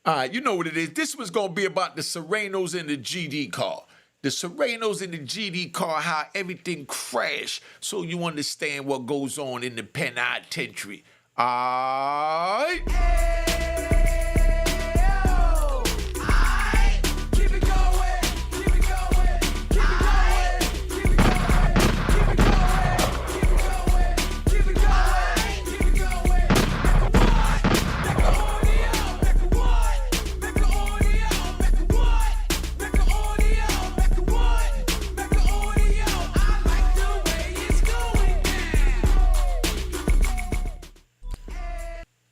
All right, you know what it is. This was going to be about the Sureno'S and the GD car. The Sureno'S and the GD car, how everything crashed, so you understand what goes on in the penitentiary. All right?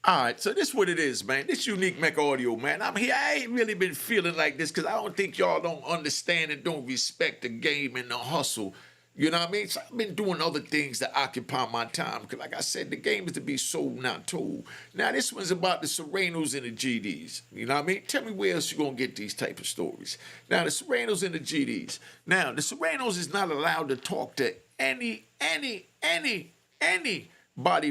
All right, so this is what it is, man. This Unique Mecca audio, man. I'm here. I ain't really been feeling like this because I don't think y'all don't understand and don't respect the game and the hustle. You know what I mean? So I've been doing other things that occupy my time because, like I said, the game is to be sold, not told. Now, this one's about the Sureno'S and the GDs. You know what I mean? Tell me where else you're going to get these type of stories. Now, the Sureno'S and the GDs. Now, the Sureno'S is not allowed to talk to anybody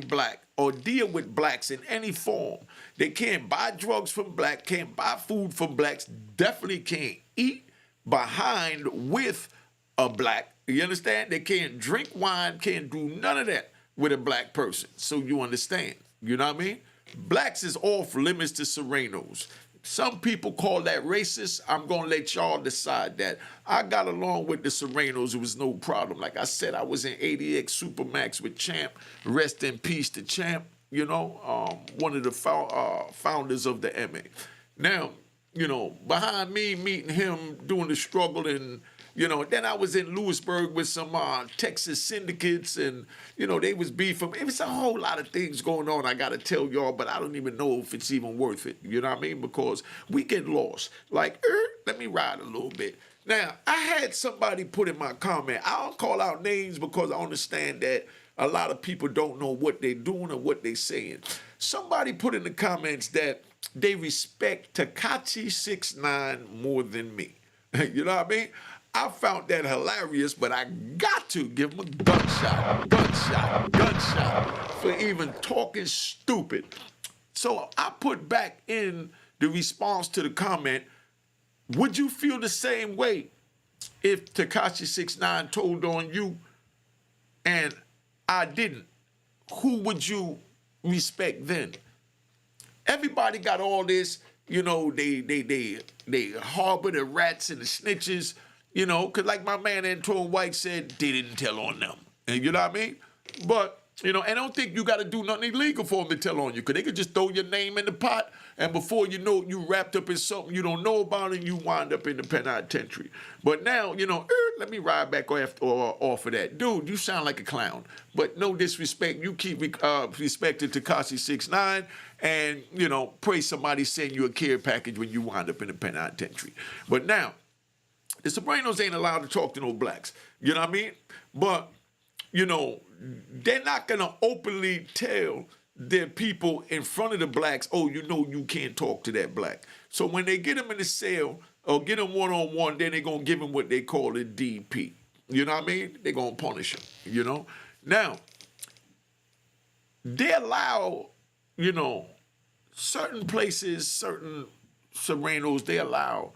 black or deal with blacks in any form. They can't buy drugs from black, can't buy food from blacks, definitely can't eat behind with a black. You understand? They can't drink wine, can't do none of that with a black person. So you understand. You know what I mean? Blacks is off limits to Sureno'S. Some people call that racist. I'm going to let y'all decide that. I got along with the Sureno'S. It was no problem. Like I said, I was in ADX Supermax with Champ. Rest in peace to Champ, you know, one of the founders of the MA. Now, you know, behind me, meeting him, doing the struggle, and, you know, then I was in Lewisburg with some Texas syndicates, and, you know, they was beefing. It was a whole lot of things going on, I got to tell y'all, but I don't even know if it's even worth it. You know what I mean? Because we get lost. Like, let me ride a little bit. Now, I had somebody put in my comment, I don't call out names because I understand that a lot of people don't know what they're doing or what they're saying. Somebody put in the comments that they respect Tekashi 6ix9ine more than me. You know what I mean? I found that hilarious, but I got to give him a gunshot for even talking stupid. So I put back in the response to the comment, would you feel the same way if Tekashi 6ix9ine told on you and I didn't? Who would you respect then? Everybody got all this, you know, they harbor the rats and the snitches, you know, because like my man Antoine White said, they didn't tell on them. And you know what I mean? But, you know, and I don't think you got to do nothing illegal for them to tell on you, because they could just throw your name in the pot, and before you know it, you wrapped up in something you don't know about, and you wind up in the penitentiary. But now, you know, let me ride back off of that. Dude, you sound like a clown. But no disrespect, you keep respecting Tekashi 6ix9ine, and, you know, pray somebody send you a care package when you wind up in the penitentiary. But now, the Sureno'S ain't allowed to talk to no blacks. You know what I mean? But, you know, they're not going to openly tell their people in front of the blacks, oh, you know you can't talk to that black. So when they get them in the cell or get them one-on-one, then they're going to give them what they call a DP. You know what I mean? They're going to punish them, you know? Now, they allow, you know, certain places, certain Sureno'S, they allow,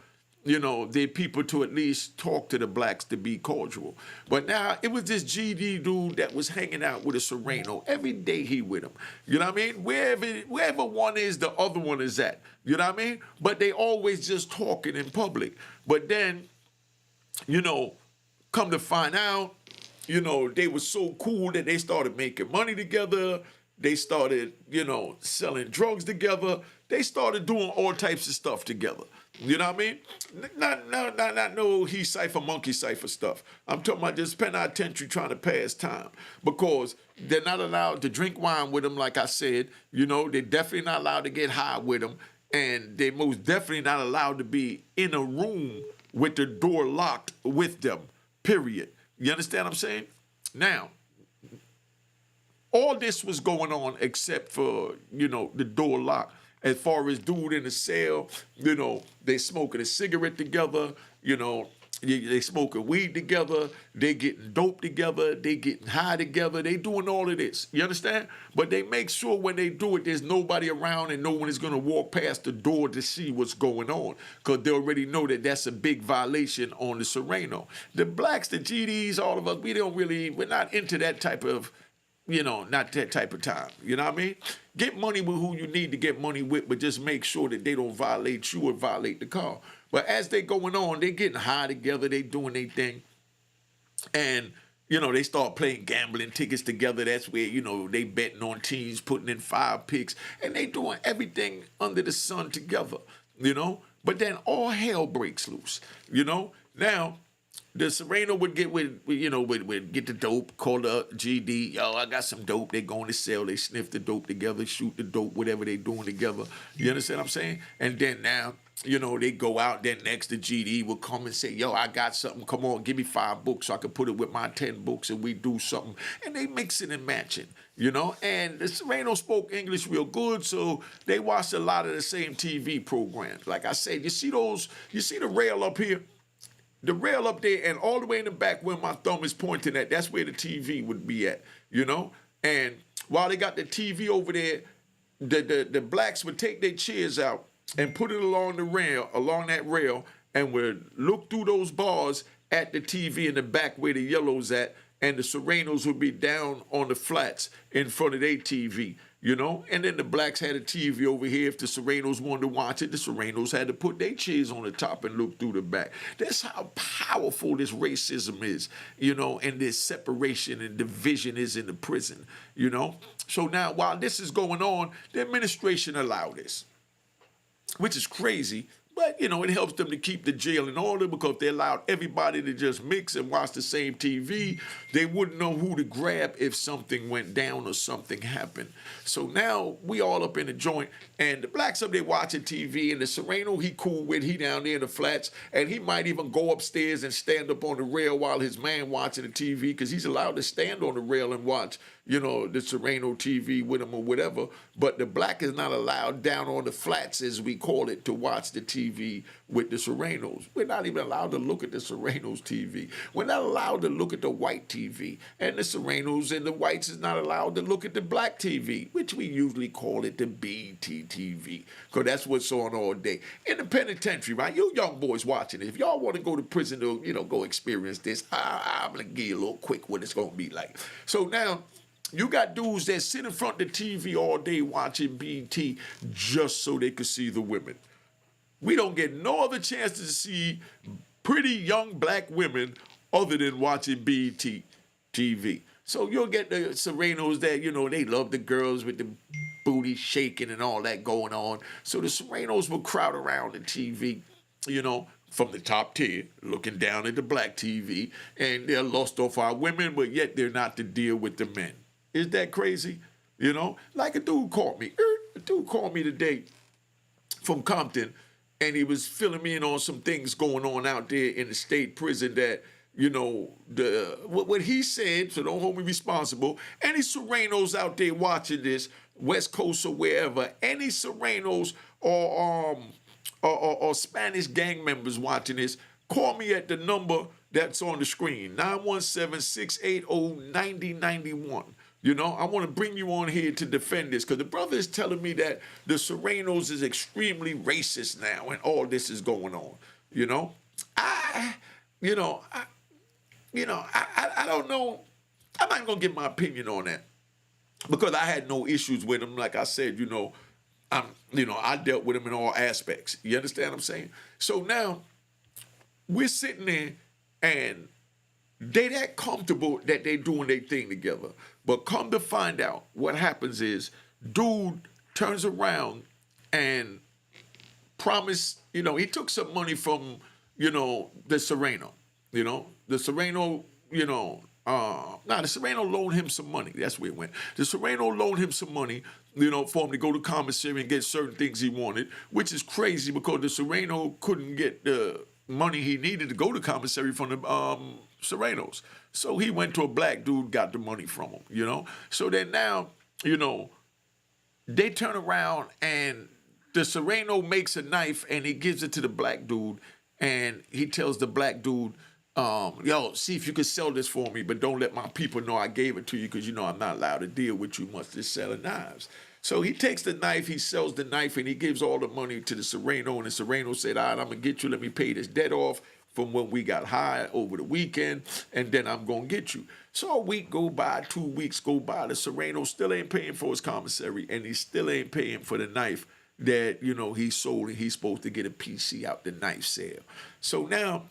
you know, their people to at least talk to the blacks to be cordial. But now, it was this GD dude that was hanging out with a Sureno'S. Every day he with him. You know what I mean? Wherever one is, the other one is at. You know what I mean? But they always just talking in public. But then, you know, come to find out, you know, they were so cool that they started making money together. They started, you know, selling drugs together. They started doing all types of stuff together. You know what I mean? Not no he cipher, monkey cipher stuff. I'm talking about this penitentiary trying to pass time, because they're not allowed to drink wine with them, like I said. You know, they're definitely not allowed to get high with them, and they're most definitely not allowed to be in a room with the door locked with them, period. You understand what I'm saying? Now, all this was going on except for, you know, the door locked. As far as dude in the cell, you know, they smoking a cigarette together, you know, They smoking weed together, they getting dope together, they getting high together, they doing all of this. You understand? But they make sure when they do it, there's nobody around and no one is going to walk past the door to see what's going on, because they already know that that's a big violation on the Sereno. The blacks, the GDs, all of us, we're not into that type of, not that type of time. You know what I mean? Get money with who you need to get money with, but just make sure that they don't violate you or violate the car. But as they going on, they getting high together, they doing their thing. And, they start playing gambling tickets together. That's where, they betting on teams, putting in 5 picks. And they doing everything under the sun together, But then all hell breaks loose, Now, the Sereno would get would get the dope, call the GD, yo, I got some dope. They going to sell. They sniff the dope together, shoot the dope, whatever they doing together. You understand what I'm saying? And then now, they go out. Then next, the GD will come and say, yo, I got something. Come on, give me 5 books so I can put it with my 10 books and we do something. And they mix it and match it, And the Sereno spoke English real good, so they watched a lot of the same TV programs. Like I said, you see the rail up here? The rail up there and all the way in the back where my thumb is pointing at, that's where the TV would be at, And while they got the TV over there, the blacks would take their chairs out and put it along that rail, and would look through those bars at the TV in the back where the yellow's at, and the Sereno's would be down on the flats in front of their TV. And then the blacks had a TV over here. If the Sereno's wanted to watch it, the Sereno's had to put their chairs on the top and look through the back. That's how powerful this racism is, and this separation and division is in the prison, So now, while this is going on, the administration allowed this, which is crazy. But, it helps them to keep the jail in order, because if they allowed everybody to just mix and watch the same TV, they wouldn't know who to grab if something went down or something happened. So now we all up in the joint, and the blacks up there watching TV, and the Sereno he cool with, he down there in the flats, and he might even go upstairs and stand up on the rail while his man watching the TV, because he's allowed to stand on the rail and watch, the Sereno TV with him or whatever. But the black is not allowed down on the flats, as we call it, to watch the TV with the Sereno's. We're not even allowed to look at the Sereno's TV. We're not allowed to look at the white TV. And the Sereno's and the whites is not allowed to look at the black TV, which we usually call it the BT TV, because that's what's on all day. In the penitentiary, right? You young boys watching it, if y'all want to go to prison to, go experience this, I'm going to give you a little quick what it's going to be like. So now, you got dudes that sit in front of the TV all day watching BT just so they could see the women. We don't get no other chance to see pretty young black women other than watching BT TV. So you'll get the Sereno's that, they love the girls with the booty shaking and all that going on. So the Sereno's will crowd around the TV, from the top tier, looking down at the black TV, and they're lost off our women, but yet they're not to deal with the men. Is that crazy? Like a dude called me. Today from Compton, and he was filling me in on some things going on out there in the state prison that, what he said, so don't hold me responsible. Any Sereno's out there watching this, West Coast or wherever, any Sereno's or Spanish gang members watching this, call me at the number that's on the screen, 917-680-9091. I want to bring you on here to defend this, because the brother is telling me that the Sereno's is extremely racist now and all this is going on. I don't know. I'm not going to give my opinion on that, because I had no issues with him. Like I said, I dealt with him in all aspects. You understand what I'm saying? So now we're sitting there and they that comfortable that they doing their thing together. But come to find out, what happens is, dude turns around and promised, he took some money from, the Sereno. The Sereno, the Sereno loaned him some money. That's where it went. The Sereno loaned him some money, for him to go to commissary and get certain things he wanted, which is crazy, because the Sereno couldn't get the money he needed to go to commissary from the Sereno's. So he went to a black dude, got the money from him, So then now, they turn around and the Sereno makes a knife and he gives it to the black dude, and he tells the black dude, yo, see if you could sell this for me, but don't let my people know I gave it to you because you know I'm not allowed to deal with you much just selling knives. So he takes the knife, he sells the knife, and he gives all the money to the Sureno, and the Sureno said, all right, I'm going to get you, let me pay this debt off from when we got high over the weekend, and then I'm going to get you. So a week go by, 2 weeks go by, the Sureno still ain't paying for his commissary, and he still ain't paying for the knife that, you know, he sold, and he's supposed to get a PC out the knife sale. So now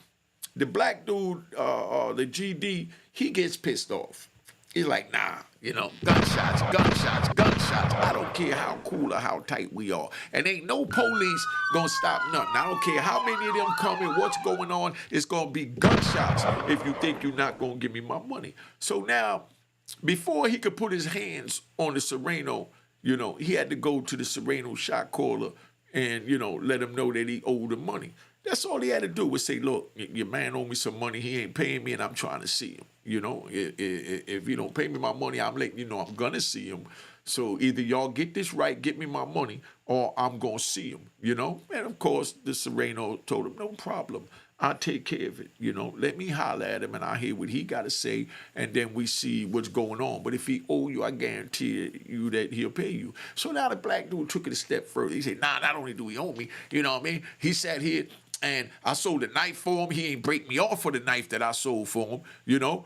the black dude, the GD, he gets pissed off. He's like, nah, you know, gunshots, gunshots, gunshots. I don't care how cool or how tight we are. And ain't no police gonna stop nothing. I don't care how many of them coming, what's going on. It's gonna be gunshots if you think you're not gonna give me my money. So now, before he could put his hands on the Sureno, you know, he had to go to the Sureno shot caller and, you know, let him know that he owed the money. That's all he had to do was say, look, your man owe me some money. He ain't paying me, and I'm trying to see him. You know, if you don't pay me my money, I'm letting you know I'm going to see him. So either y'all get this right, get me my money, or I'm going to see him, you know. And, of course, the Sureno told him, no problem. I'll take care of it, you know. Let me holler at him, and I'll hear what he got to say, and then we see what's going on. But if he owe you, I guarantee you that he'll pay you. So now the black dude took it a step further. He said, nah, not only do he owe me, you know what I mean? He sat here, and I sold a knife for him. He ain't break me off for the knife that I sold for him, you know.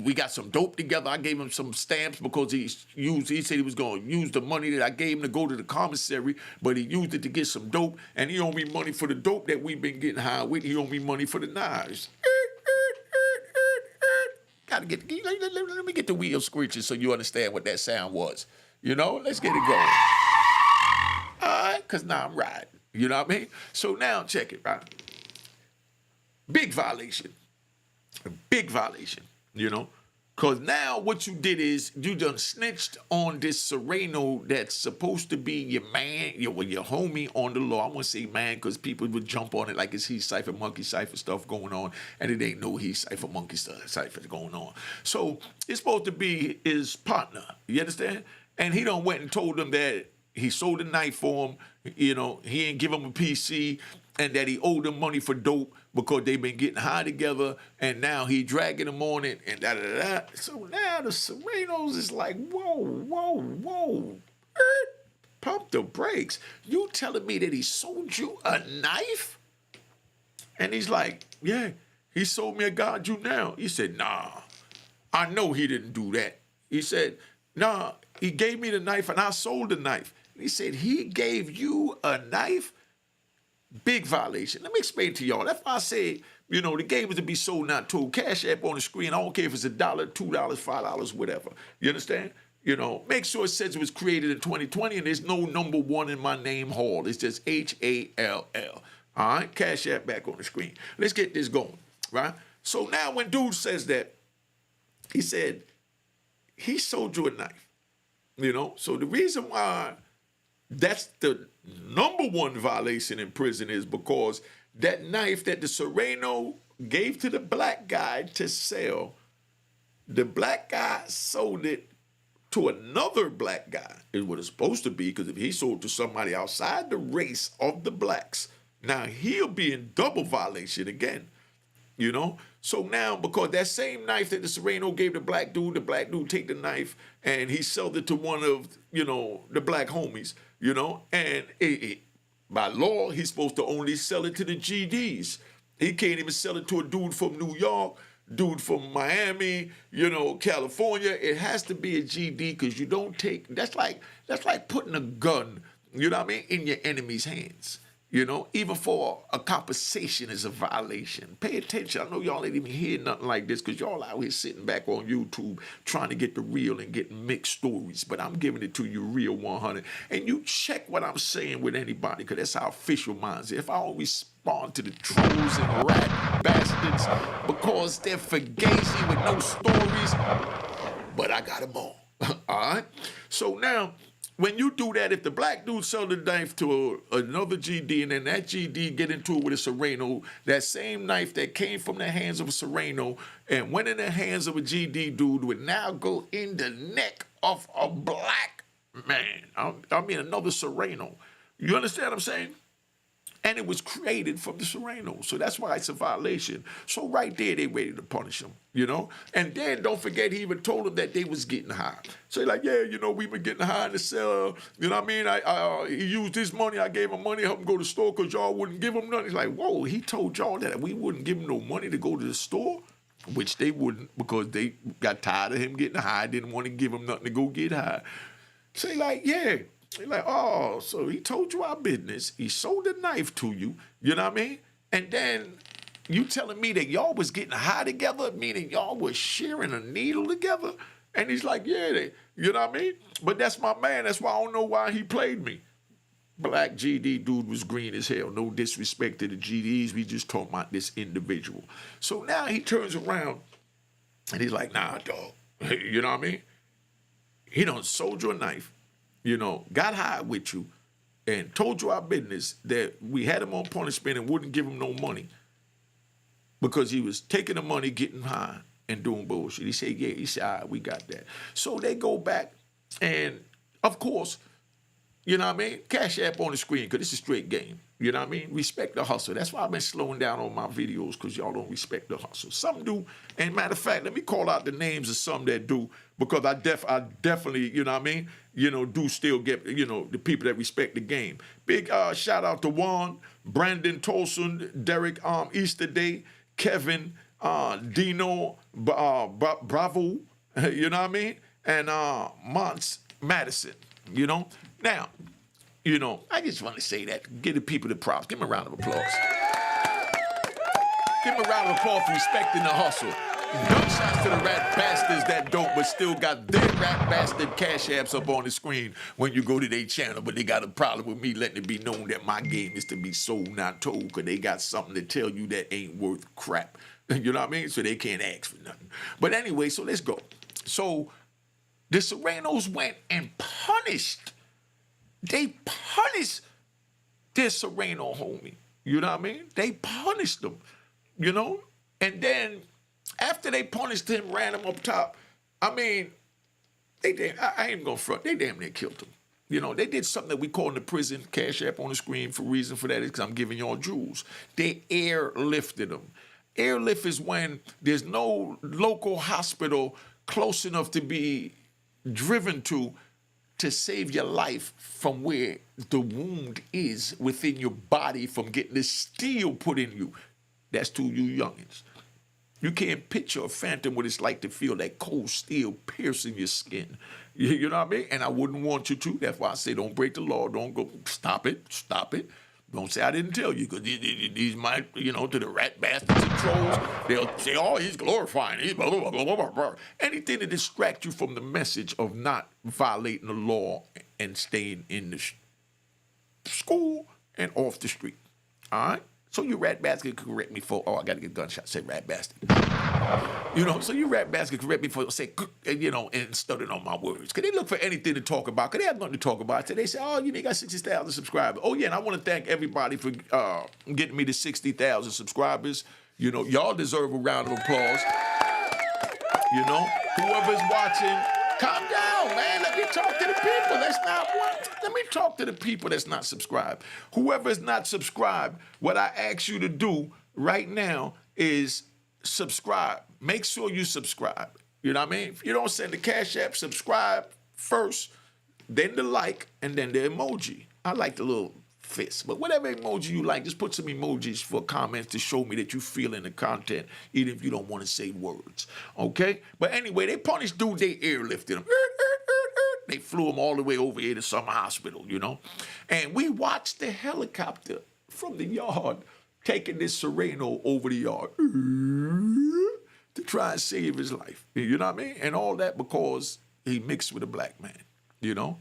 We got some dope together. I gave him some stamps because he said he was going to use the money that I gave him to go to the commissary, but he used it to get some dope, and he owed me money for the dope that we've been getting high with. He owed me money for the knives. Let me get the wheel screeching so you understand what that sound was. You know, let's get it going. All right, because now I'm riding. You know what I mean? So now check it, right? Big violation. A big violation, you know? Because now what you did is you done snitched on this Sureno that's supposed to be your man, your homie on the law. I want to say man because people would jump on it like it's he cipher, monkey cipher stuff going on, and it ain't no he cipher, monkey cipher going on. So it's supposed to be his partner, you understand? And he done went and told him that he sold a knife for him, you know, he ain't give him a PC, and that he owed him money for dope because they been getting high together, and now he dragging him on it, and da-da-da-da. So now the Sureno'S is like, whoa. Pump the brakes. You telling me that he sold you a knife? And he's like, yeah, he sold me a God you now. He said, nah, I know he didn't do that. He said, nah, he gave me the knife and I sold the knife. He said, he gave you a knife? Big violation. Let me explain to y'all. That's why I say, you know, the game is to be sold, not told. Cash app on the screen. I don't care if it's $1, $2, $5, whatever. You understand? You know, make sure it says it was created in 2020 and there's no number one in my name Hall. It's just HALL. All right? Cash app back on the screen. Let's get this going, right? So now when dude says that, he said, he sold you a knife. You know, so the reason why that's the number one violation in prison is because that knife that the Sureno gave to the black guy to sell, the black guy sold it to another black guy, is what it's supposed to be, because if he sold to somebody outside the race of the blacks, now he'll be in double violation again. You know? So now, because that same knife that the Sureno gave the black dude take the knife and he sold it to one of, you know, the black homies, you know? And by law, he's supposed to only sell it to the GDs. He can't even sell it to a dude from New York, dude from Miami, you know, California. It has to be a GD because you don't take, that's like putting a gun, you know what I mean, in your enemy's hands. You know, even for a conversation is a violation. Pay attention. I know y'all ain't even hear nothing like this because y'all out here sitting back on YouTube trying to get the real and getting mixed stories. But I'm giving it to you real 100. And you check what I'm saying with anybody because that's how official mine is. If I don't respond to the trolls and rat bastards because they're fugazi with no stories, but I got them all. All right? So now, when you do that, if the black dude sell the knife to another GD and then that GD get into it with a Sureno, that same knife that came from the hands of a Sureno and went in the hands of a GD dude would now go in the neck of a black man. I mean, another Sureno. You understand what I'm saying? And it was created from the Sureno'S. So that's why it's a violation. So right there, they ready to punish him, you know? And then don't forget, he even told them that they was getting high. So he's like, yeah, you know, we been getting high in the cell. You know what I mean? He used this money. I gave him money, help him go to the store because y'all wouldn't give him nothing. He's like, whoa, he told y'all that we wouldn't give him no money to go to the store? Which they wouldn't, because they got tired of him getting high, didn't want to give him nothing to go get high. So he's like, yeah. He's like, oh, so he told you our business. He sold a knife to you. You know what I mean? And then you telling me that y'all was getting high together, meaning y'all was sharing a needle together? And he's like, yeah, you know what I mean? But that's my man. That's why I don't know why he played me. Black GD dude was green as hell. No disrespect to the GDs. We just talking about this individual. So now he turns around and he's like, nah, dog. You know what I mean? He done sold you a knife. You know, got high with you and told you our business that we had him on punishment and wouldn't give him no money because he was taking the money, getting high, and doing bullshit. He said, yeah. He said, all right, we got that. So they go back and, of course, you know what I mean? Cash App on the screen because it's a straight game. You know what I mean? Respect the hustle. That's why I've been slowing down on my videos because y'all don't respect the hustle. Some do. And matter of fact, let me call out the names of some that do because I definitely, you know what I mean? You know, do still get, you know, the people that respect the game. Big shout out to Juan, Brandon Tolson, Derek Easterday, Kevin, Dino, Bravo, you know what I mean? And Mons Madison, you know? Now, you know, I just want to say that. Give the people the props. Give them a round of applause. Give them a round of applause for respecting the hustle. Gunshots to the rat bastards that don't, but still got their rat bastard cash apps up on the screen when you go to their channel, but they got a problem with me letting it be known that my game is to be sold, not told, because they got something to tell you that ain't worth crap. You know what I mean? So they can't ask for nothing. But anyway, so let's go. So the Sureno'S went and punished. They punished their Sureno homie. You know what I mean? They punished them, you know? And then after they punished him, ran him up top, I mean, I ain't gonna front, they damn near killed him. You know, they did something that we call in the prison, Cash App on the screen, for reason for that is because I'm giving y'all jewels. They airlifted him. Airlift is when there's no local hospital close enough to be driven to save your life from where the wound is within your body from getting the steel put in you. That's to you youngins. You can't picture a phantom what it's like to feel that cold steel piercing your skin. You know what I mean? And I wouldn't want you to. That's why I say don't break the law. Don't go, stop it, stop it. Don't say I didn't tell you, because these might, you know, to the rat bastards and trolls, they'll say, oh, he's glorifying, he's blah, blah, blah, blah, blah, blah. Anything to distract you from the message of not violating the law and staying in the school and off the street. All right? So you rat bastard could correct me for, oh, I got to get a gunshot, say rat bastard. You know, so you rat bastard could correct me for, say, you know, and stuttering on my words. Because they look for anything to talk about, because they have nothing to talk about. So they say, oh, you know, you got 60,000 subscribers. Oh, yeah, and I want to thank everybody for getting me to 60,000 subscribers. You know, y'all deserve a round of applause. You know, whoever's watching, calm down, man. Let me talk to the people. Let me talk to the people that's not subscribed. Whoever is not subscribed, what I ask you to do right now is subscribe. Make sure you subscribe. You know what I mean? If you don't send the Cash App, subscribe first, then the like, and then the emoji. I like the little fist. But whatever emoji you like, just put some emojis for comments to show me that you feeling the content, even if you don't want to say words. Okay? But anyway, they punished dude, they airlifted him. They flew him all the way over here to some hospital, you know? And we watched the helicopter from the yard taking this Sureno over the yard to try and save his life. You know what I mean? And all that because he mixed with a black man, you know?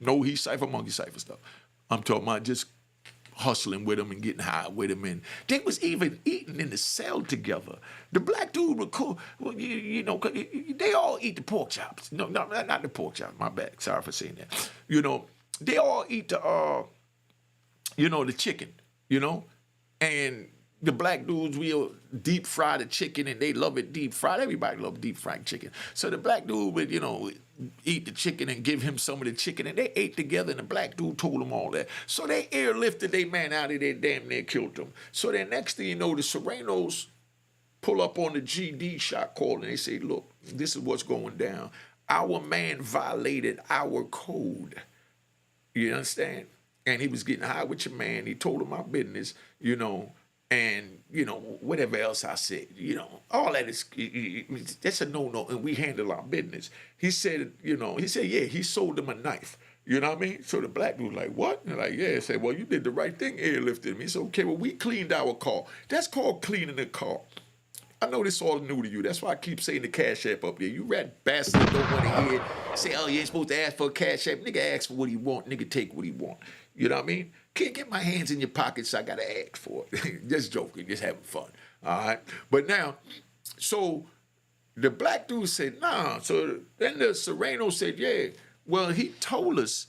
No, he cipher, monkey cipher stuff. I'm talking about just hustling with him and getting high with him. And they was even eating in the cell together. The black dude was cool. Well, you know, they all eat the pork chops. No, not the pork chops. My bad. Sorry for saying that. You know, they all eat the, you know, the chicken, you know? And the black dudes will deep fry the chicken, and they love it deep fried. Everybody love deep fried chicken. So the black dude would, eat the chicken and give him some of the chicken, and they ate together, and the black dude told them all that. So they airlifted their man out of there, damn near killed him. So then next thing you know, the Sureno'S pull up on the GD shot call, and they say, look, this is what's going down. Our man violated our code. You understand? And he was getting high with your man. He told him my business, and, whatever else I said, all that is, that's a no-no, and we handle our business. He said, yeah, he sold him a knife. You know what I mean? So the black dude like, what? And like, yeah. I said, well, you did the right thing, airlifted me. He said, okay, well, we cleaned our car. That's called cleaning the car. I know this all new to you. That's why I keep saying the Cash App up there. You rat bastard don't want to hear it. Say, oh, you ain't supposed to ask for a Cash App. Nigga ask for what he want. Nigga take what he want. You know what I mean? Can't get my hands in your pockets, so I got to ask for it. Just joking. Just having fun. All right? But now, so the black dude said, nah. So then the Sureno said, yeah. Well, he told us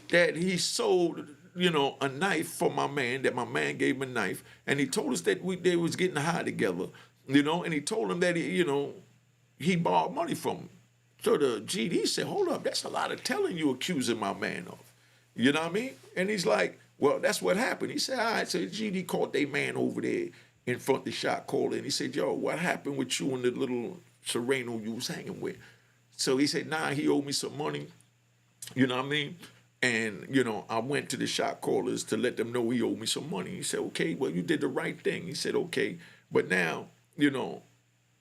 that he sold, a knife for my man, that my man gave him a knife. And he told us that they was getting high together. And he told him that, he borrowed money from him. So the GD said, hold up, that's a lot of telling you accusing my man of. You know what I mean? And he's like, well, that's what happened. He said, all right, so the GD called their man over there in front of the shot caller, and he said, yo, what happened with you and the little Sureno you was hanging with? So he said, nah, he owed me some money. You know what I mean? And, I went to the shot callers to let them know he owed me some money. He said, okay, well, you did the right thing. He said, okay, but now, Mr.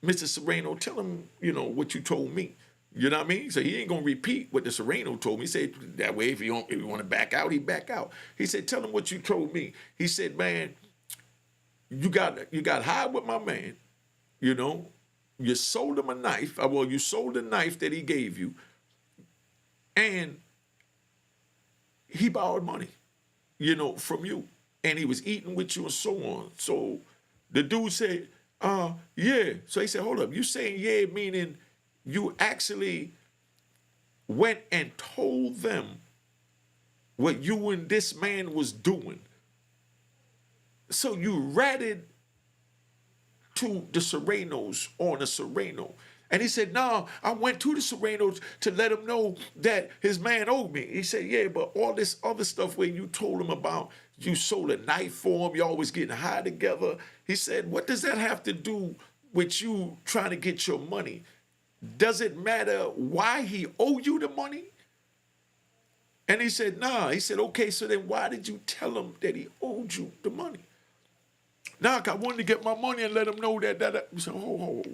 Sureno, tell him, what you told me. You know what I mean? So he ain't gonna repeat what the Sureno told me. He said that way, if you want to back out, he back out. He said, tell him what you told me. He said, man, you got high with my man. You sold him a knife. Well, you sold the knife that he gave you, and he borrowed money, from you, and he was eating with you and so on. So the dude said, yeah. So he said, hold up, you saying yeah, meaning you actually went and told them what you and this man was doing. So you ratted to the Sureno'S on a Sureno. And he said, no, I went to the Sureno'S to let him know that his man owed me. He said, yeah, but all this other stuff where you told him about you sold a knife for him, you always getting high together. He said, what does that have to do with you trying to get your money? Does it matter why he owed you the money? And he said, nah. He said, okay, so then why did you tell him that he owed you the money? Nah, I wanted to get my money and let him know that. He said, oh.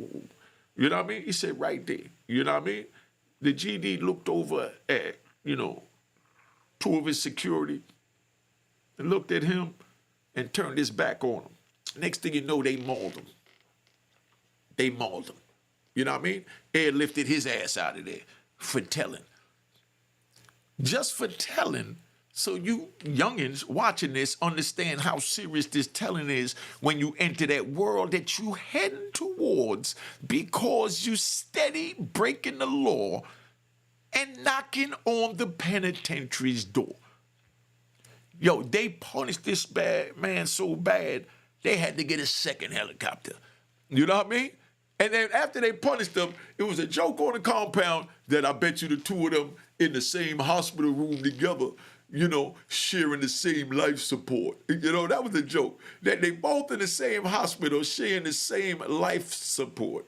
You know what I mean? He said, right there. You know what I mean? The GD looked over at, two of his security and looked at him and turned his back on him. Next thing you know, they mauled him. You know what I mean? Airlifted his ass out of there for telling. Just for telling, so you youngins watching this understand how serious this telling is when you enter that world that you heading towards because you steady breaking the law and knocking on the penitentiary's door. Yo, they punished this bad man so bad, they had to get a second helicopter. You know what I mean? And then after they punished them, it was a joke on the compound that I bet you the two of them in the same hospital room together, sharing the same life support. That was a joke. That they both in the same hospital sharing the same life support.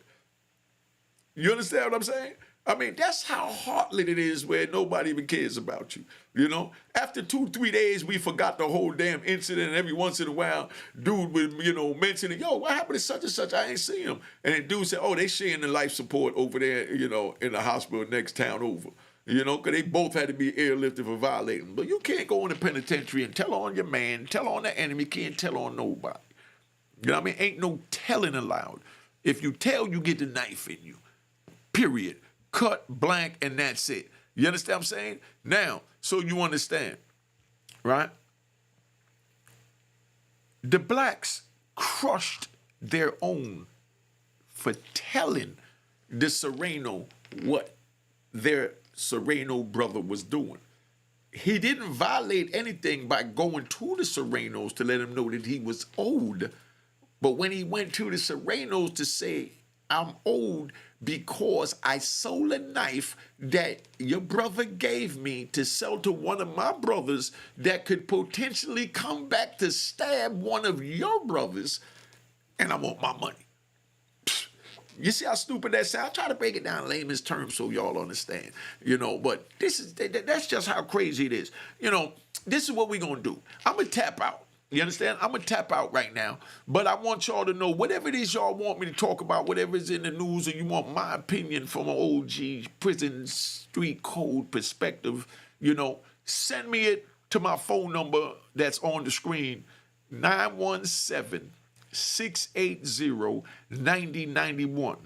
You understand what I'm saying? I mean, that's how heartless it is where nobody even cares about you. After 2-3 days, we forgot the whole damn incident, and every once in a while, dude would, mention it. Yo, what happened to such and such? I ain't seen him. And then dude said, oh, they sharing the life support over there, in the hospital next town over. Because they both had to be airlifted for violating. But you can't go in the penitentiary and tell on your man, tell on the enemy, can't tell on nobody. You know what I mean? Ain't no telling allowed. If you tell, you get the knife in you. Period. Cut, blank, and that's it. You understand what I'm saying? Now, so you understand, right? The blacks crushed their own for telling the Sureno what their Sureno brother was doing. He didn't violate anything by going to the Sureno's to let him know that he was owed But when he went to the Sureno'S to say, I'm old because I sold a knife that your brother gave me to sell to one of my brothers that could potentially come back to stab one of your brothers, and I want my money. You see how stupid that sounds? I try to break it down in layman's terms so y'all understand, but that's just how crazy it is. This is what we're going to do. I'm going to tap out. You understand? I'm going to tap out right now, but I want y'all to know whatever it is y'all want me to talk about, whatever is in the news, or you want my opinion from an OG prison street code perspective, send me it to my phone number that's on the screen, 917-680-9091.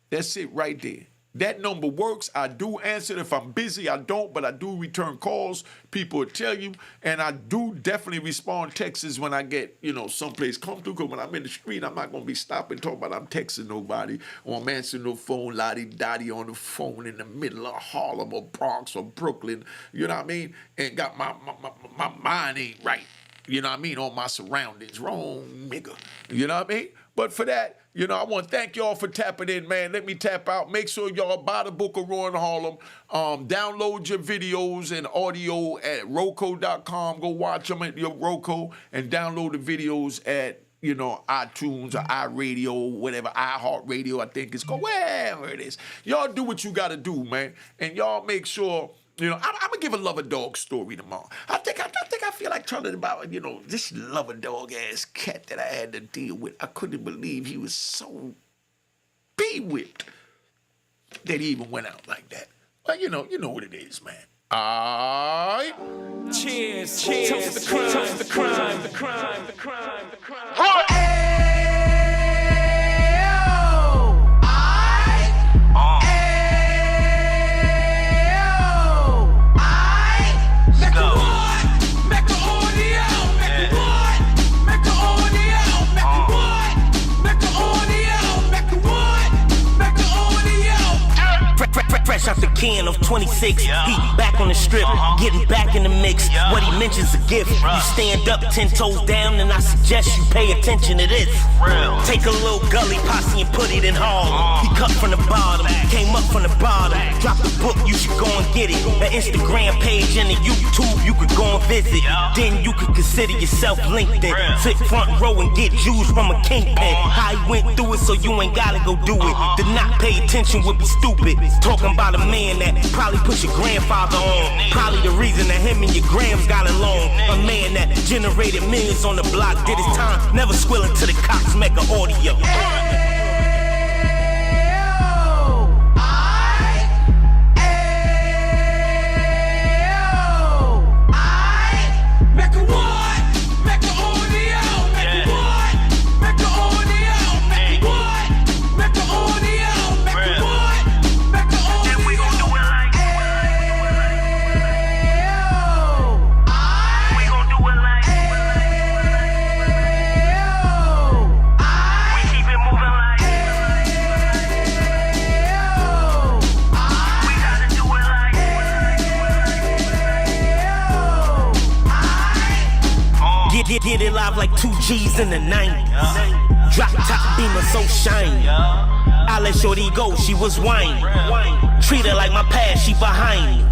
That's it right there. That number works. I do answer. If I'm busy, I don't, but I do return calls. People will tell you. And I do definitely respond texts when I get, someplace come through. Because when I'm in the street, I'm not going to be stopping talking about I'm texting nobody or I'm answering no phone, lottie-dottie on the phone in the middle of Harlem or Bronx or Brooklyn. You know what I mean? And got my mind ain't right. You know what I mean? On my surroundings. Wrong, nigga. You know what I mean? But for that, I want to thank y'all for tapping in, man. Let me tap out. Make sure y'all buy the book of Raw in Harlem. Download your videos and audio at Roku.com. Go watch them at your Roku and download the videos at, iTunes or iRadio, whatever, iHeartRadio, I think it's called, wherever it is. Y'all do what you got to do, man. And y'all make sure... I'm gonna give a lover dog story tomorrow. I feel like telling about, this lover dog ass cat that I had to deal with. I couldn't believe he was so be-whipped that he even went out like that. Well, you know what it is, man. All right. Cheers. Toast the crime. Toast the crime. The crime. The crime. The crime. Fresh out the can of 26, he back on the strip, getting back in the mix. What he mentions a gift. You stand up 10 toes down, and I suggest you pay attention to this. Take a little gully posse and put it in Harlem. He cut from the bottom, came up from the bottom. Drop the book, you should go and get it. The Instagram page and the YouTube, you could go and visit. Then you could consider yourself LinkedIn. Sit front row and get Jews from a kingpin. How he went through it, so you ain't gotta go do it. To not pay attention would be stupid. Talking about a man that probably put your grandfather on. Probably the reason that him and your grams got along. A man that generated millions on the block, did his time, never squilling to the cops Mecca audio. Get it live like 2 G's in the 90s. Drop top beamer so shiny. I let shorty go, she was whining. Treat her like my past, she behind me.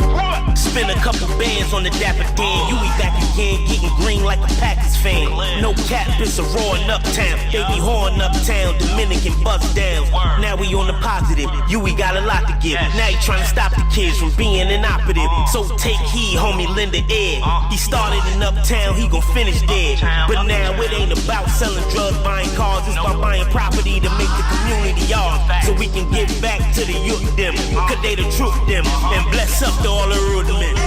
Spin a couple bands on the dapper Dan. You be back again, getting green like a Packers fan. No cap, it's a roaring uptown. They be horn uptown, Dominican bust down. Now we on the positive, we got a lot to give. Now you trying to stop the kids from being inoperative. So take heed, homie, lend an ear. He started in uptown, he gon' finish there. But now it ain't about selling drugs, buying cars. It's about buying property to make the community ours. So we can give back to the youth them. Cause they the truth them. And bless up to all the rudiments.